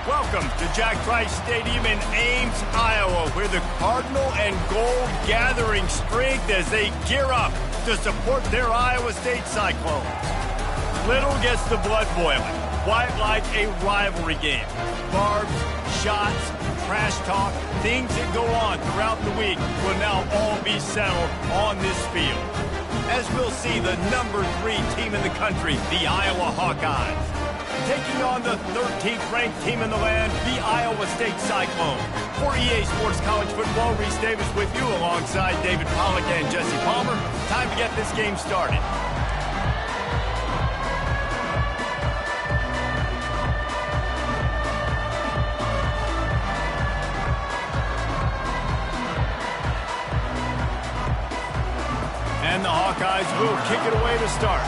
Welcome to Jack Trice Stadium in Ames, Iowa, where the Cardinal and Gold gathering strength as they gear up to support their Iowa State Cyclones. Little gets the blood boiling, quite like a rivalry game. Barbs, shots, trash talk, things that go on throughout the week will now all be settled on this field. As we'll see the number 3 team in the country, the Iowa Hawkeyes, taking on the 13th ranked team in the land, the Iowa State Cyclones. For EA Sports College Football, Reese Davis with you alongside David Pollack and Jesse Palmer. Time to get this game started. And the Hawkeyes will kick it away to start.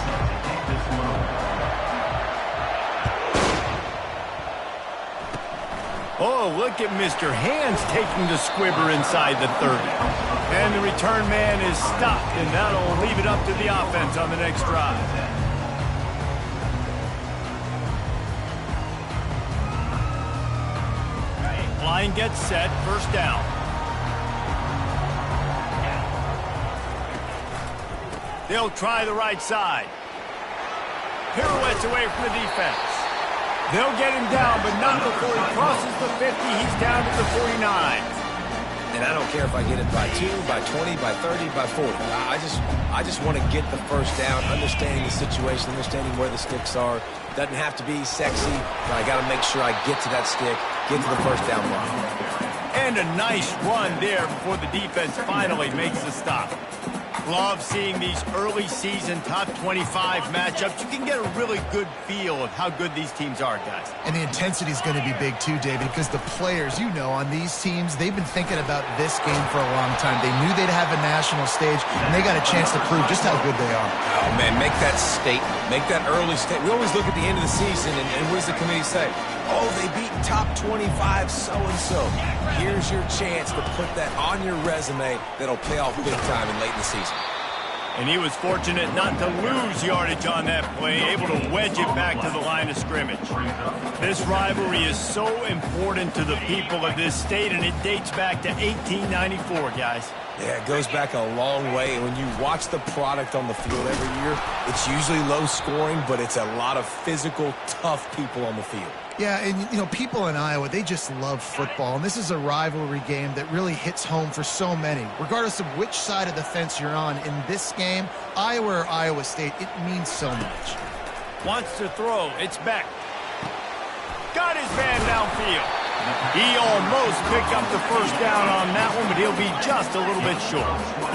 Oh, look at Mr. Hands taking the squibber inside the 30. And the return man is stopped, and that'll leave it up to the offense on the next drive. Line gets set, first down. They'll try the right side. Pirouettes away from the defense. They'll get him down, but not before he crosses the 50. He's down to the 49. And I don't care if I get it by 2, by 20, by 30, by 40. I just want to get the first down, understanding the situation, understanding where the sticks are. Doesn't have to be sexy, but I got to make sure I get to that stick, get to the first down line. And a nice run there before the defense finally makes the stop. Love seeing these early season top 25 matchups. You can get a really good feel of how good these teams are, guys. And the intensity is going to be big too, David, because the players, you know, on these teams, they've been thinking about this game for a long time. They knew they'd have a national stage, and they got a chance to prove just how good they are. Oh, man, make that statement. Make that early statement. We always look at the end of the season, and what does the committee say? Oh, they beat top 25 so-and-so. Here's your chance to put that on your resume that'll pay off big time in late in the season. And he was fortunate not to lose yardage on that play, able to wedge it back to the line of scrimmage. This rivalry is so important to the people of this state, and it dates back to 1894, guys. Yeah, it goes back a long way. When you watch the product on the field every year, it's usually low scoring, but it's a lot of physical, tough people on the field. Yeah, and, you know, people in Iowa, they just love football, and this is a rivalry game that really hits home for so many. Regardless of which side of the fence you're on in this game, Iowa or Iowa State, it means so much. Wants to throw. It's Beck. Got his man downfield. He almost picked up the first down on that one, but he'll be just a little bit short.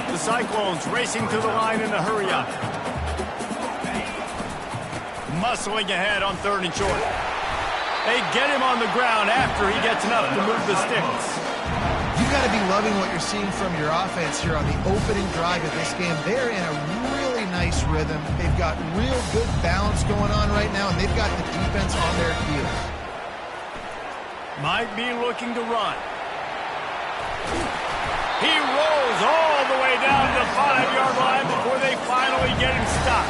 The Cyclones racing to the line in a hurry-up. Muscling ahead on 3rd and short. They get him on the ground after he gets enough to move the sticks. You've got to be loving what you're seeing from your offense here on the opening drive of this game. They're in a really nice rhythm. They've got real good balance going on right now, and they've got the defense on their heels. Might be looking to run. He rolls all the way down to the 5-yard line before they finally get him stopped.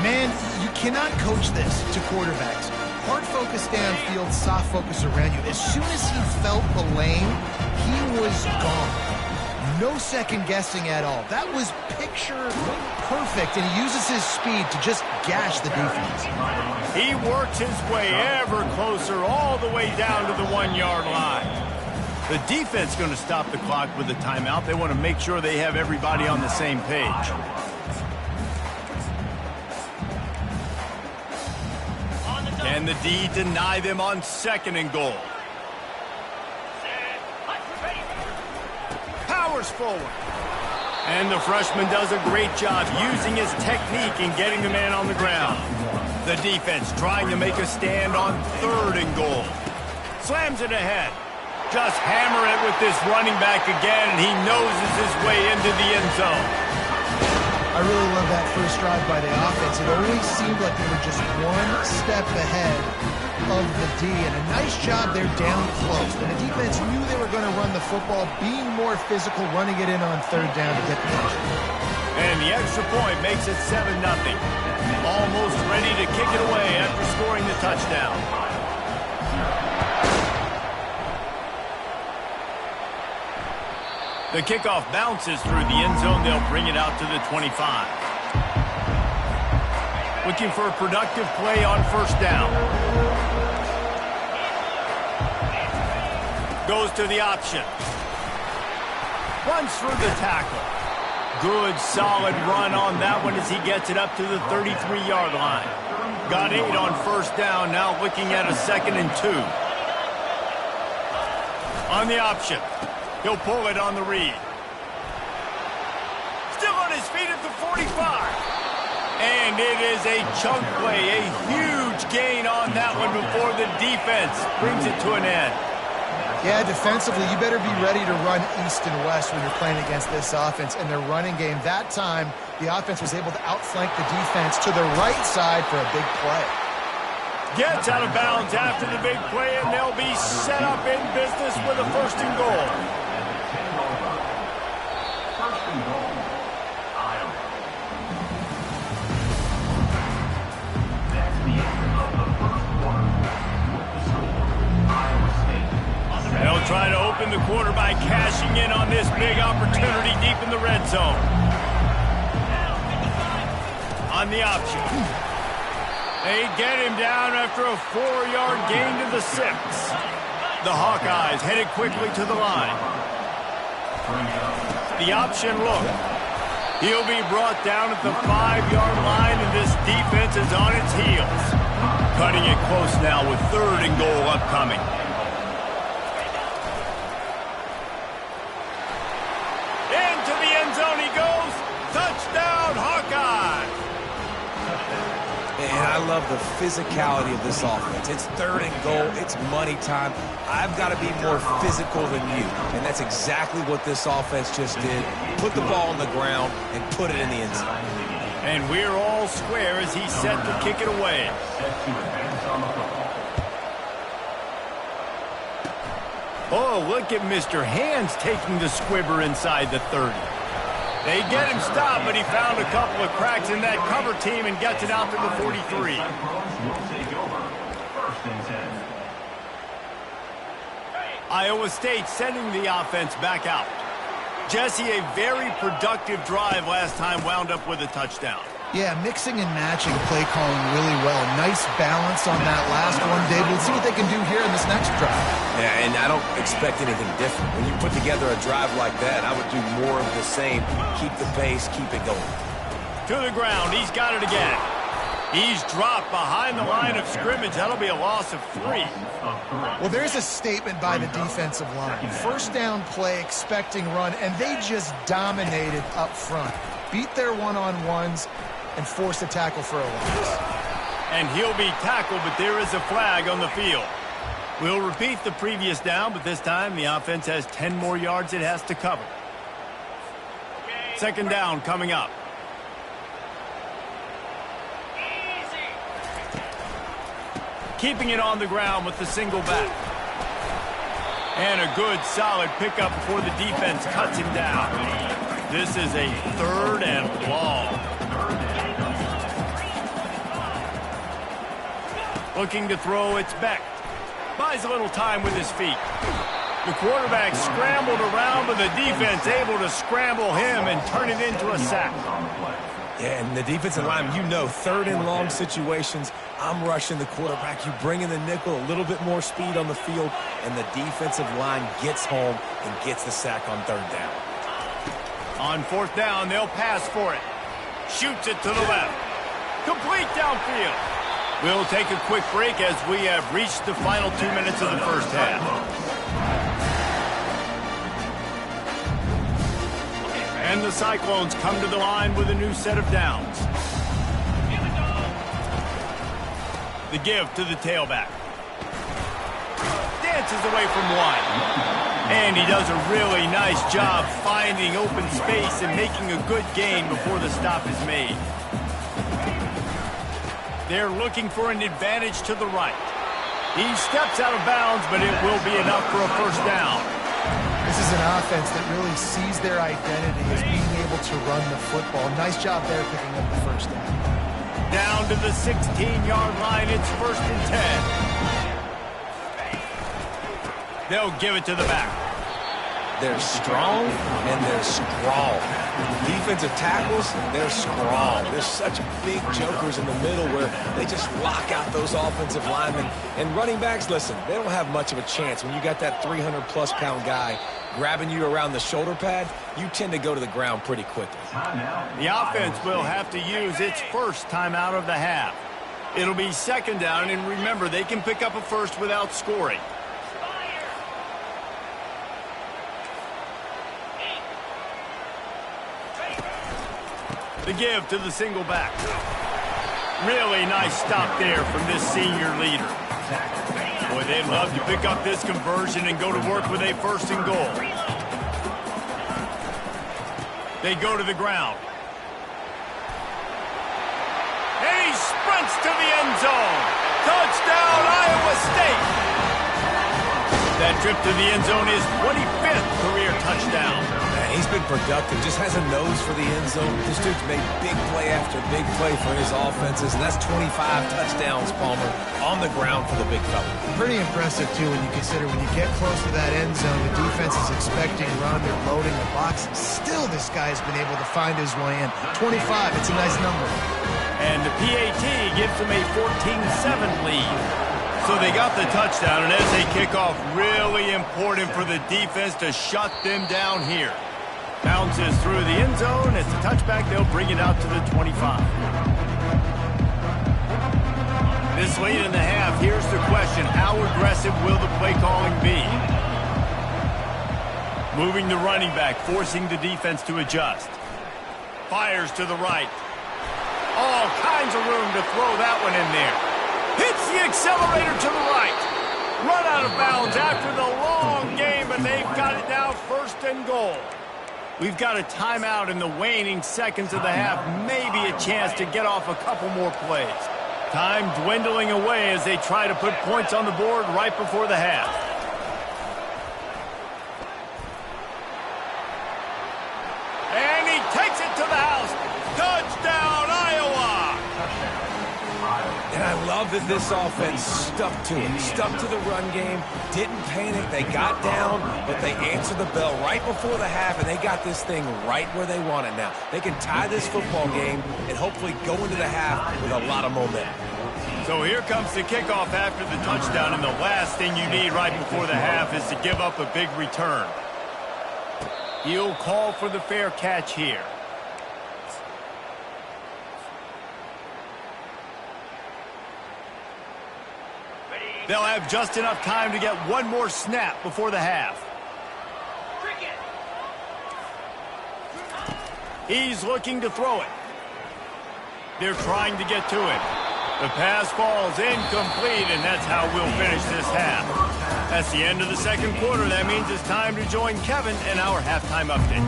Man, you cannot coach this to quarterbacks. Hard focus downfield, soft focus around you. As soon as he felt the lane, he was gone. No second guessing at all. That was picture perfect, and he uses his speed to just gash the defense. He works his way ever closer all the way down to the 1-yard line. The defense going to stop the clock with a timeout. They want to make sure they have everybody on the same page. Can the D deny them on 2nd and goal? Powers forward. And the freshman does a great job using his technique and getting the man on the ground. The defense trying to make a stand on 3rd and goal. Slams it ahead. Just hammer it with this running back again, and he noses his way into the end zone. I really love that first drive by the offense. It always seemed like they were just one step ahead of the D, and a nice job there down close. And the defense knew they were going to run the football, being more physical, running it in on 3rd down to get the touchdown. And the extra point makes it 7-0. Almost ready to kick it away after scoring the touchdown. The kickoff bounces through the end zone. They'll bring it out to the 25. Looking for a productive play on first down. Goes to the option. Runs through the tackle. Good, solid run on that one as he gets it up to the 33-yard line. Got 8 on first down, now looking at a 2nd and 2. On the option. He'll pull it on the read. Still on his feet at the 45. And it is a chunk play, a huge gain on that one before the defense brings it to an end. Yeah, defensively, you better be ready to run east and west when you're playing against this offense. And their running game, that time, the offense was able to outflank the defense to the right side for a big play. Gets out of bounds after the big play, and they'll be set up in business with a 1st and goal. They'll try to open the quarter by cashing in on this big opportunity deep in the red zone. On the option. They get him down after a 4-yard gain to the 6. The Hawkeyes headed quickly to the line. The option look. He'll be brought down at the 5-yard line, and this defense is on its heels. Cutting it close now with 3rd and goal upcoming. Into the end zone he goes. Touchdown, Hawkeye! And I love the physicality of this offense. It's 3rd and goal. It's money time. I've got to be more physical than you. And that's exactly what this offense just did. Put the ball on the ground and put it in the end zone. And we're all square as he's set to kick it away. Oh, look at Mr. Hands taking the squibber inside the 30. They get him stopped, but he found a couple of cracks in that cover team and gets it out to the 43. Iowa State sending the offense back out. Jesse, a very productive drive last time, wound up with a touchdown. Yeah, mixing and matching play calling really well. Nice balance on that last one, David. Let's see what they can do here in this next drive. Yeah, and I don't expect anything different. When you put together a drive like that, I would do more of the same. Keep the pace, keep it going. To the ground, he's got it again. He's dropped behind the line of scrimmage. That'll be a loss of 3. Well, there's a statement by the defensive line. First down play, expecting run, and they just dominated up front. Beat their one-on-ones and forced a tackle for a loss. And he'll be tackled, but there is a flag on the field. We'll repeat the previous down, but this time the offense has 10 more yards it has to cover. 2nd down coming up. Keeping it on the ground with the single back. And a good, solid pickup before the defense cuts him down. This is a 3rd and long. Looking to throw, it's Beck. Buys a little time with his feet. The quarterback scrambled around, but the defense able to scramble him and turn it into a sack. Yeah, and the defensive line, 3rd and long situations, I'm rushing the quarterback. You bring in the nickel, a little bit more speed on the field, and the defensive line gets home and gets the sack on 3rd down. On 4th down, they'll pass for it. Shoots it to the left. Complete downfield. We'll take a quick break as we have reached the final 2 minutes of the first half. And the Cyclones come to the line with a new set of downs. The give to the tailback. Dances away from one. And he does a really nice job finding open space and making a good gain before the stop is made. They're looking for an advantage to the right. He steps out of bounds, but it will be enough for a first down. This is an offense that really sees their identity as being able to run the football. Nice job there picking up the first down. Down to the 16-yard line, it's 1st and 10. They'll give it to the back. They're strong, and they're strong. Defensive tackles, they're strong. There's such big jokers in the middle where they just lock out those offensive linemen. And running backs, listen, they don't have much of a chance. When you got that 300-plus pound guy grabbing you around the shoulder pad, you tend to go to the ground pretty quickly. The offense will have to use its first timeout of the half. It'll be second down, and remember, they can pick up a first without scoring. The give to the single back. Really nice stop there from this senior leader. Boy, they'd love to pick up this conversion and go to work with a first and goal. They go to the ground. And he sprints to the end zone. Touchdown, Iowa State. That trip to the end zone is 25th career touchdown. Man, he's been productive, just has a nose for the end zone. This dude's made big play after big play for his offenses, and that's 25 touchdowns, Palmer, on the ground for the big fella. Pretty impressive, too, when you consider when you get close to that end zone, the defense is expecting run, they're loading the box. Still, this guy's been able to find his way in. 25, it's a nice number. And the PAT gives them a 14-7 lead. So they got the touchdown, and as they kick off, really important for the defense to shut them down here. Bounces through the end zone. It's a touchback. They'll bring it out to the 25. This late in the half, here's the question. How aggressive will the play calling be? Moving the running back, forcing the defense to adjust. Fires to the right. All kinds of room to throw that one in there. Hits the accelerator to the right. Run out of bounds after the long game, but they've got it now first and goal. We've got a timeout in the waning seconds of the half. Maybe a chance to get off a couple more plays. Time dwindling away as they try to put points on the board right before the half. And he takes it to the house. Touchdown, Iowa! And I love that this offense stuck to it, stuck to the run game, didn't panic. They got down, but they answered the bell right before the half, and they got this thing right where they want it now. They can tie this football game and hopefully go into the half with a lot of momentum. So here comes the kickoff after the touchdown, and the last thing you need right before the half is to give up a big return. He'll call for the fair catch here. They'll have just enough time to get one more snap before the half. He's looking to throw it. They're trying to get to it. The pass falls incomplete, and that's how we'll finish this half. That's the end of the second quarter. That means it's time to join Kevin in our halftime update.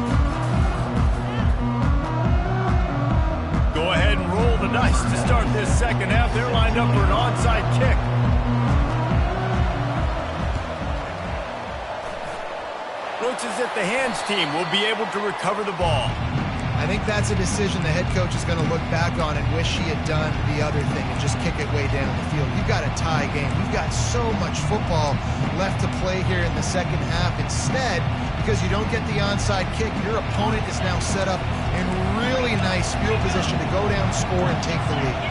Go ahead and roll the dice to start this second half. They're lined up for an onside kick. Looks as if the hands team will be able to recover the ball. I think that's a decision the head coach is going to look back on and wish he had done the other thing and just kick it way down the field. You've got a tie game. We've got so much football left to play here in the second half. Instead, because you don't get the onside kick, your opponent is now set up in really nice field position to go down, score, and take the lead.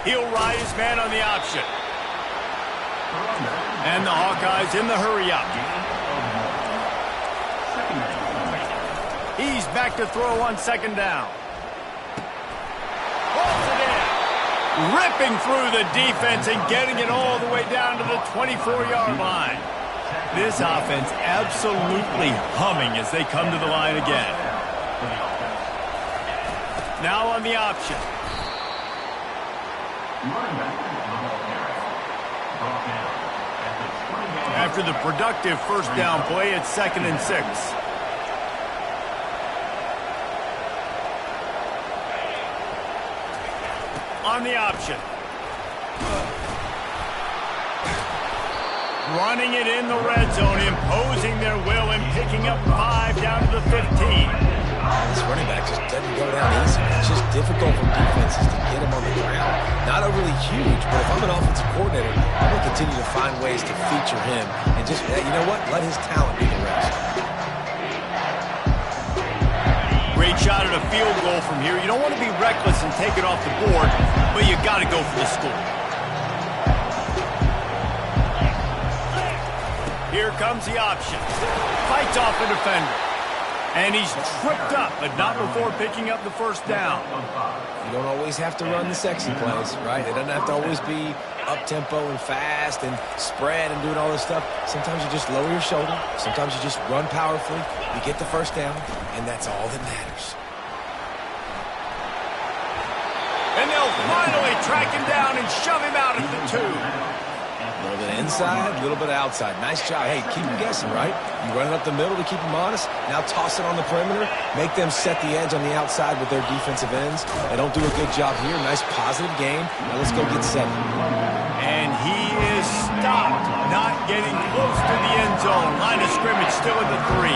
He'll ride his man on the option. And the Hawkeyes in the hurry-up. He's back to throw on second down. Pulls it in. Ripping through the defense and getting it all the way down to the 24-yard line. This offense absolutely humming as they come to the line again. Now on the option. After the productive first down play, it's 2nd and 6. On the option. Running it in the red zone, imposing their will and picking up 5 down to the 15. This running back just doesn't go down easy. It's just difficult for defenses to get him on the ground. Not overly huge, but if I'm an offensive coordinator, I'm going to continue to find ways to feature him and just, you know what, let his talent be the rest. Great shot at a field goal from here. You don't want to be reckless and take it off the board, but you got to go for the score. Here comes the option. Fights off a defender. And he's tripped up, but not before picking up the first down. You don't always have to run the sexy plays, right? It doesn't have to always be up-tempo and fast and spread and doing all this stuff. Sometimes you just lower your shoulder. Sometimes you just run powerfully. You get the first down, and that's all that matters. And they'll finally track him down and shove him out at the 2. A little bit inside, a little bit outside. Nice job. Hey, keep them guessing, right? You run it up the middle to keep them honest. Now toss it on the perimeter. Make them set the edge on the outside with their defensive ends. They don't do a good job here. Nice positive game. Now let's go get 7. And he is stopped, not getting close to the end zone. Line of scrimmage still at the 3.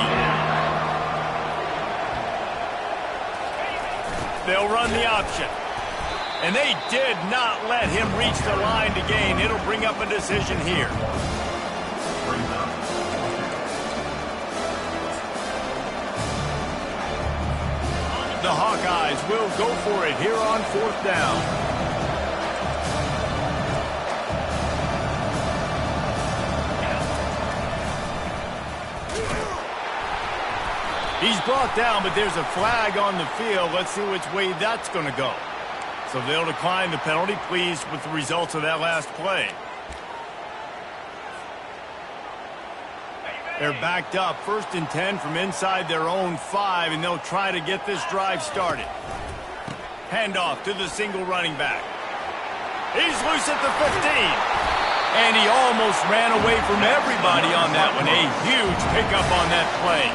They'll run the option. And they did not let him reach the line to gain. It'll bring up a decision here. The Hawkeyes will go for it here on 4th down. He's brought down, but there's a flag on the field. Let's see which way that's going to go. So they'll decline the penalty, pleased with the results of that last play. They're backed up, 1st and 10 from inside their own 5, and they'll try to get this drive started. Handoff to the single running back. He's loose at the 15. And he almost ran away from everybody on that one. A huge pickup on that play.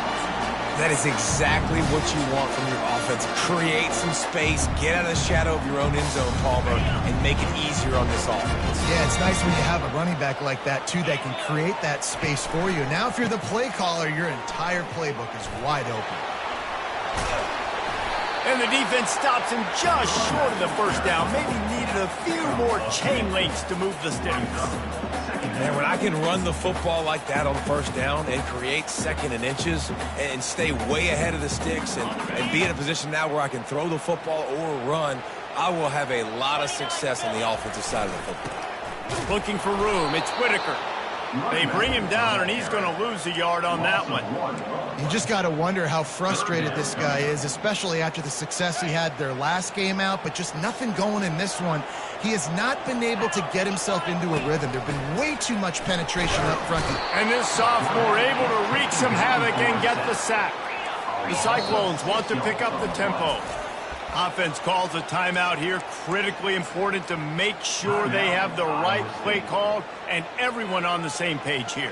That is exactly what you want from your offense. Create some space, get out of the shadow of your own end zone, Palmer, and make it easier on this offense. Yeah, it's nice when you have a running back like that, too, that can create that space for you. Now, if you're the play caller, your entire playbook is wide open. And the defense stops him just short of the first down. Maybe needed a few more chain links to move the sticks. Man, when I can run the football like that on 1st down and create 2nd and inches and stay way ahead of the sticks and be in a position now where I can throw the football or run, I will have a lot of success on the offensive side of the football. Looking for room. It's Whitaker. They bring him down, and he's going to lose a yard on that one. You just got to wonder how frustrated this guy is, especially after the success he had their last game out, but just nothing going in this one. He has not been able to get himself into a rhythm. There's been way too much penetration up front. And this sophomore able to wreak some havoc and get the sack. The Cyclones want to pick up the tempo. Offense calls a timeout here. Critically important to make sure they have the right play called and everyone on the same page here.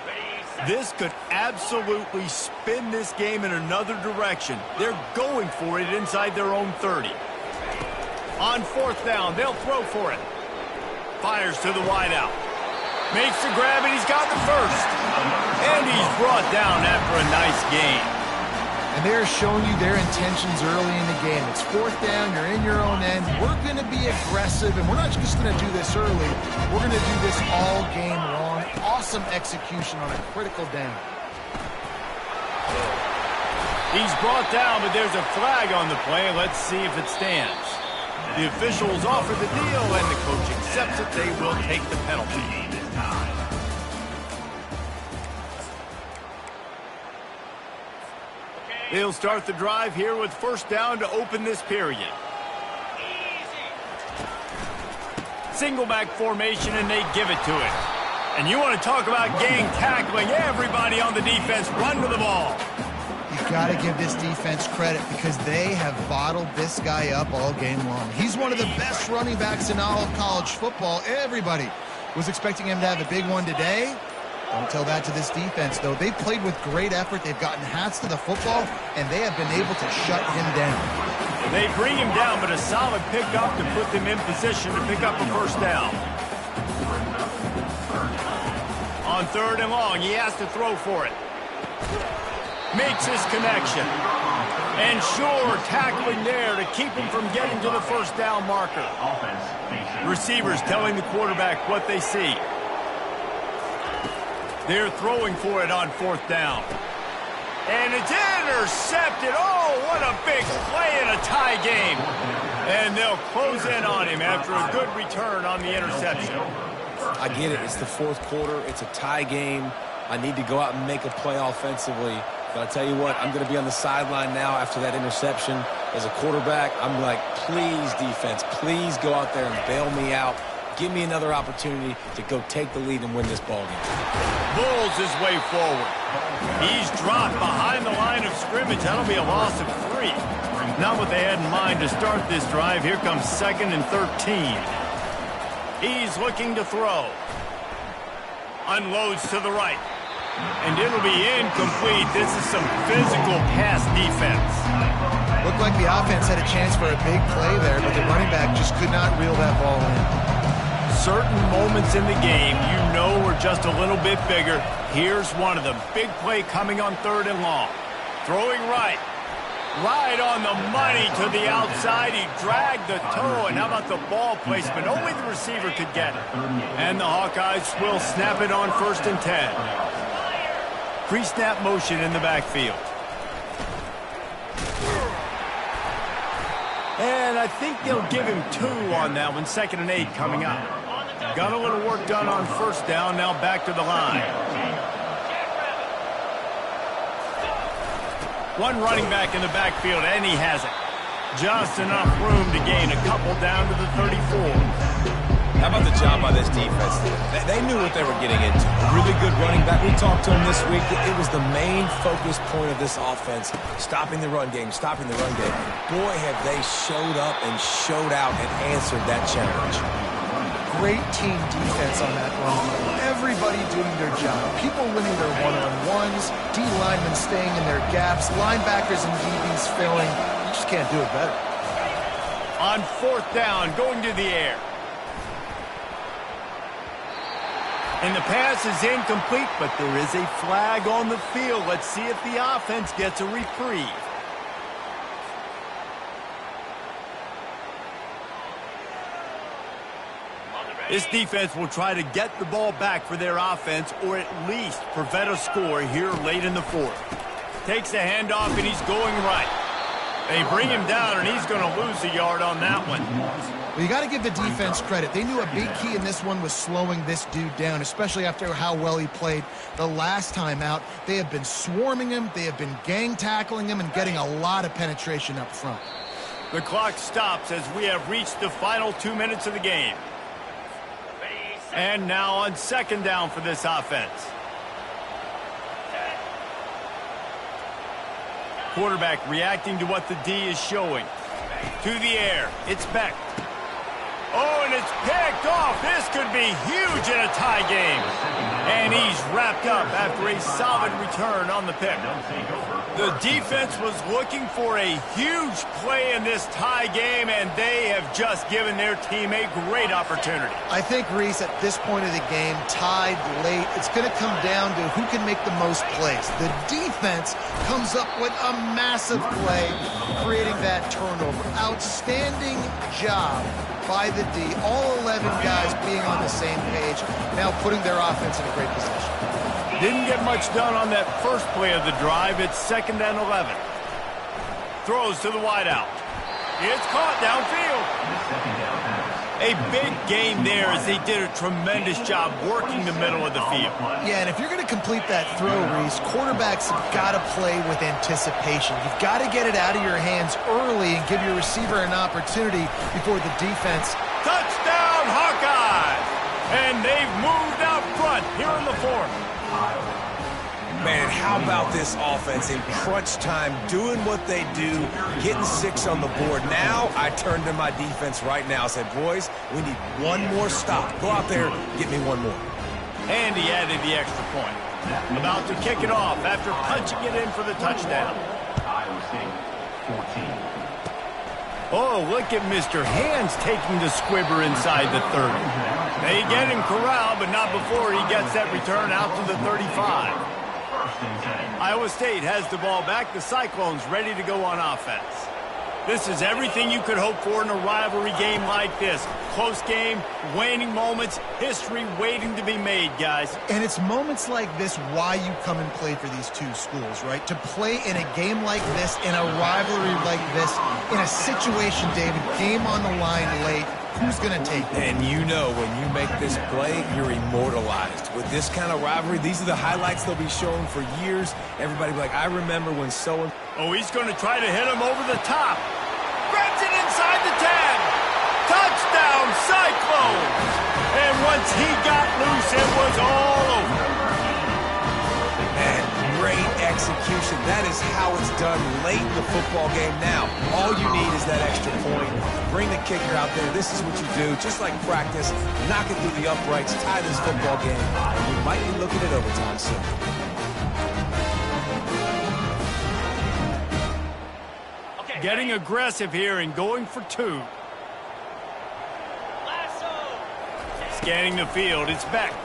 This could absolutely spin this game in another direction. They're going for it inside their own 30. On 4th down, they'll throw for it. Fires to the wideout. Makes the grab, and he's got the first. And he's brought down after a nice gain. And they're showing you their intentions early in the game. It's 4th down, you're in your own end. We're going to be aggressive, and we're not just going to do this early. We're going to do this all game long. Awesome execution on a critical down. He's brought down, but there's a flag on the play. Let's see if it stands. The officials offer the deal, and the coach accepts it. They will take the penalty. They'll start the drive here with 1st down to open this period. Single back formation, and they give it to it. And you want to talk about gang tackling. Everybody on the defense run to the ball. You've got to give this defense credit because they have bottled this guy up all game long. He's one of the best running backs in all of college football. Everybody was expecting him to have a big one today. Don't tell that to this defense, though. They've played with great effort. They've gotten hats to the football, and they have been able to shut him down. They bring him down, but a solid pickup to put them in position to pick up a 1st down. On 3rd and long, he has to throw for it. Makes his connection. And sure, tackling there to keep him from getting to the first down marker. Receivers telling the quarterback what they see. They're throwing for it on fourth down. And it's intercepted. Oh, what a big play in a tie game. And they'll close in on him after a good return on the interception. I get it. It's the fourth quarter. It's a tie game. I need to go out and make a play offensively. But I'll tell you what, I'm going to be on the sideline now after that interception. As a quarterback, I'm like, please, defense, please go out there and bail me out. Give me another opportunity to go take the lead and win this ballgame. Bulls his way forward. He's dropped behind the line of scrimmage. That'll be a loss of 3. Not what they had in mind to start this drive. Here comes 2nd and 13. He's looking to throw. Unloads to the right. And it'll be incomplete. This is some physical pass defense. Looked like the offense had a chance for a big play there, but the running back just could not reel that ball in. Certain moments in the game you know are just a little bit bigger. Here's one of them. Big play coming on 3rd and long. Throwing right. Right on the money to the outside. He dragged the toe. And how about the ball placement? Only the receiver could get it. And the Hawkeyes will snap it on 1st and 10. Pre-snap motion in the backfield. And I think they'll give him 2 on that one. 2nd and 8 coming up. Got a little work done on 1st down. Now back to the line. One running back in the backfield, and he has it. Just enough room to gain a couple down to the 34. How about the job by this defense? They knew what they were getting into. A really good running back. We talked to him this week. It was the main focus point of this offense, stopping the run game, stopping the run game. Boy, have they showed up and showed out and answered that challenge. Great team defense on that run. Everybody doing their job. People winning their one-on-ones, D linemen staying in their gaps, linebackers and DBs filling. You just can't do it better. On 4th down, going to the air. And the pass is incomplete, but there is a flag on the field. Let's see if the offense gets a reprieve. This defense will try to get the ball back for their offense or at least prevent a score here late in the 4th. Takes the handoff, and he's going right. They bring him down, and he's going to lose a yard on that one. Well, you got to give the defense credit. They knew a big key in this one was slowing this dude down, especially after how well he played the last time out. They have been swarming him. They have been gang tackling him and getting a lot of penetration up front. The clock stops as we have reached the final 2 minutes of the game. And now on 2nd down for this offense. Quarterback reacting to what the D is showing. To the air. It's Beck. Oh, and it's picked off. This could be huge in a tie game. And he's wrapped up after a solid return on the pick. The defense was looking for a huge play in this tie game, and they have just given their team a great opportunity. I think, Reese, at this point of the game, tied late, it's going to come down to who can make the most plays. The defense comes up with a massive play, creating that turnover. Outstanding job by the D. All 11 guys being on the same page, now putting their offense in a great position. Didn't get much done on that first play of the drive. It's 2nd and 11. Throws to the wideout. It's caught downfield. A big gain there as they did a tremendous job working the middle of the field. Yeah, and if you're going to complete that throw, Reese, quarterbacks have got to play with anticipation. You've got to get it out of your hands early and give your receiver an opportunity before the defense. Touchdown, Hawkeyes! And they've moved out front here in the 4th. Man, how about this offense in crunch time, doing what they do, getting 6 on the board. Now I turn to my defense right now. I said, boys, we need one more stop. Go out there, get me one more. And he added the extra point. About to kick it off after punching it in for the touchdown. Oh, look at Mr. Hands taking the squibber inside the 30. They get him corralled, but not before he gets that return out to the 35. Iowa State has the ball back. The Cyclones ready to go on offense. This is everything you could hope for in a rivalry game like this. Close game, waning moments, history waiting to be made, guys. And it's moments like this why you come and play for these two schools, right? To play in a game like this, in a rivalry like this, in a situation, David, game on the line late, who's going to take it? And you know when you make this play, you're immortalized. With this kind of rivalry, these are the highlights they'll be showing for years. Everybody will be like, I remember when so-and... Oh, he's going to try to hit him over the top. Grabs it inside the 10. Touchdown, Cyclones! And once he got loose, it was all over. Man, great execution. That is how it's done late in the football game now. All you need is that extra point. Bring the kicker out there. This is what you do. Just like practice, knock it through the uprights, tie this football game, and we might be looking at overtime soon. Getting aggressive here and going for two. Scanning the field, it's Beck.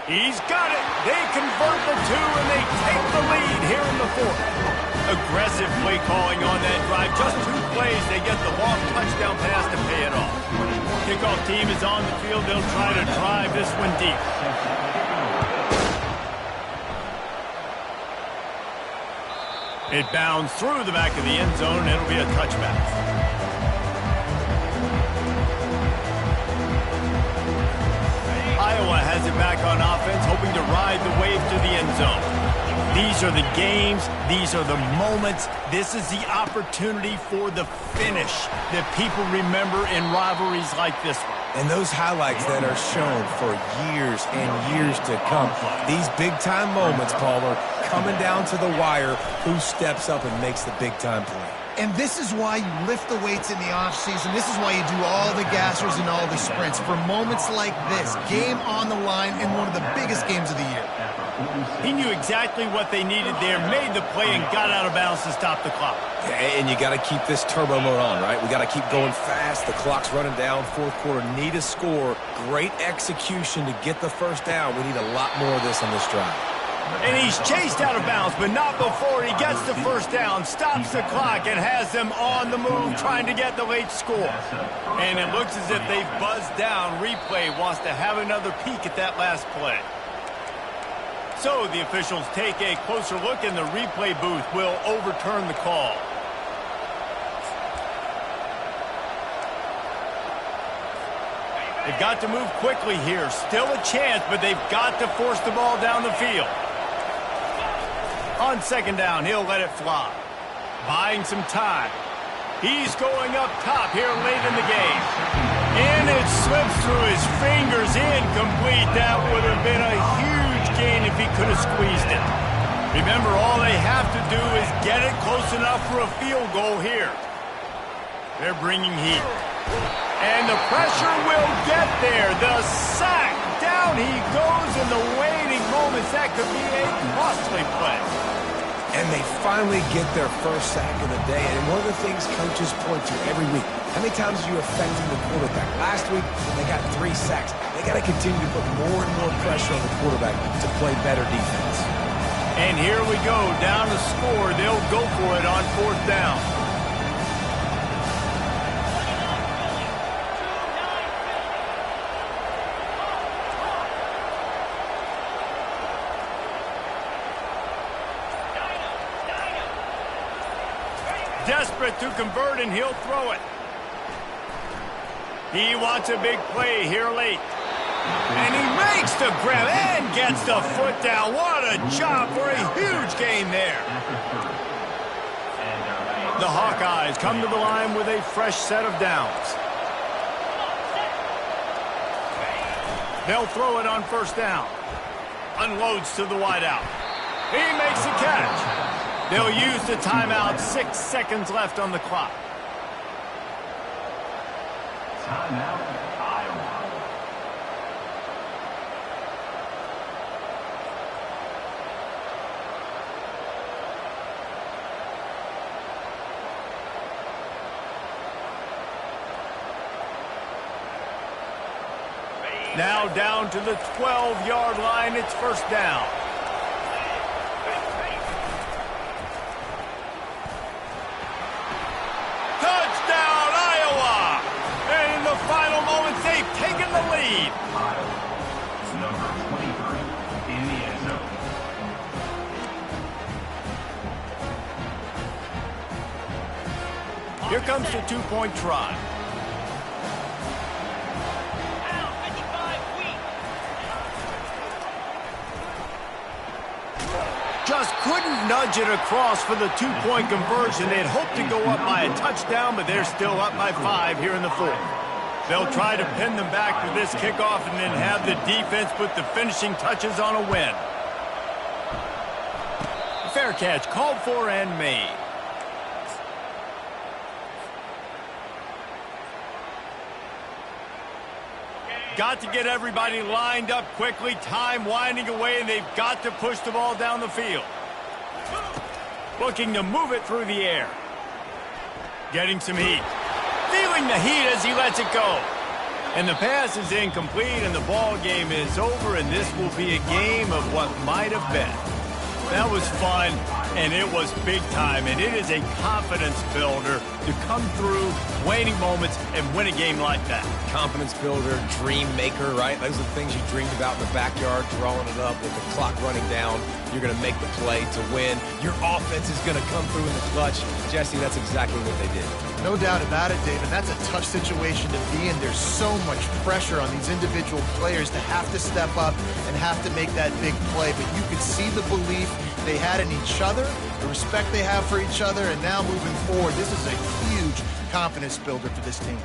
He's got it. They convert the two, and they take the lead here in the fourth. Aggressive play calling on that drive. Just 2 plays, they get the long touchdown pass to pay it off. Kickoff team is on the field. They'll try to drive this one deep. It bounds through the back of the end zone, and it'll be a touchback. Iowa has it back on offense, hoping to ride the wave to the end zone. These are the games. These are the moments. This is the opportunity for the finish that people remember in rivalries like this one. And those highlights that are shown for years and years to come. These big-time moments, Palmer, coming down to the wire, who steps up and makes the big-time play. And this is why you lift the weights in the offseason. This is why you do all the gassers and all the sprints. For moments like this, game on the line in one of the biggest games of the year. He knew exactly what they needed there, made the play, and got out of bounds to stop the clock. Yeah, and you got to keep this turbo mode on, right? We got to keep going fast. The clock's running down. Fourth quarter, need a score. Great execution to get the first down. We need a lot more of this on this drive. And he's chased out of bounds, but not before he gets the first down, stops the clock, and has them on the move trying to get the late score. And it looks as if they've buzzed down. Replay wants to have another peek at that last play. So the officials take a closer look, and the replay booth will overturn the call. They've got to move quickly here. Still a chance, but they've got to force the ball down the field. On second down, he'll let it fly. Buying some time. He's going up top here late in the game. And it slips through his fingers, incomplete. That would have been a huge gain if he could have squeezed it. Remember, all they have to do is get it close enough for a field goal here. They're bringing heat. And the pressure will get there. The sack. Down he goes in the waiting moments. That could be a costly play. And they finally get their first sack of the day. And one of the things coaches point to every week, how many times are you affecting the quarterback? Last week, they got 3 sacks. They got to continue to put more and more pressure on the quarterback to play better defense. And here we go. Down to score. They'll go for it on fourth down. Desperate to convert, and he'll throw it. He wants a big play here late. And he makes the grab and gets the foot down. What a job for a huge gain there. The Hawkeyes come to the line with a fresh set of downs. They'll throw it on first down. Unloads to the wideout. He makes the catch. They'll use the timeout. 6 seconds left on the clock. Timeout, Iowa. Now down to the 12-yard line. It's first down. Touchdown, Iowa! And in the final moments, they've taken the lead. Iowa is number 23 in the end zone. Here comes the two-point try. Just couldn't nudge it across for the two-point conversion. They'd hoped to go up by a touchdown, but they're still up by 5 here in the fourth. They'll try to pin them back for this kickoff and then have the defense put the finishing touches on a win. Fair catch called for and made. Got to get everybody lined up quickly. Time winding away, and they've got to push the ball down the field. Looking to move it through the air. Getting some heat. Feeling the heat as he lets it go. And the pass is incomplete, and the ball game is over, and this will be a game of what might have been. That was fun, and it was big time, and it is a confidence builder to come through waning moments and win a game like that. Confidence builder, dream maker, right? Those are the things you dreamed about in the backyard, drawing it up with the clock running down. You're going to make the play to win. Your offense is going to come through in the clutch. Jesse, that's exactly what they did. No doubt about it, David. That's a tough situation to be in. There's so much pressure on these individual players to have to step up and have to make that big play. But you could see the belief they had in each other, the respect they have for each other, and now moving forward, this is a huge confidence builder for this team.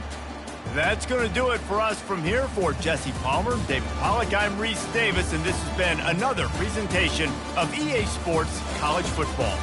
That's going to do it for us from here. For Jesse Palmer, David Pollack, I'm Reese Davis, and this has been another presentation of EA Sports College Football.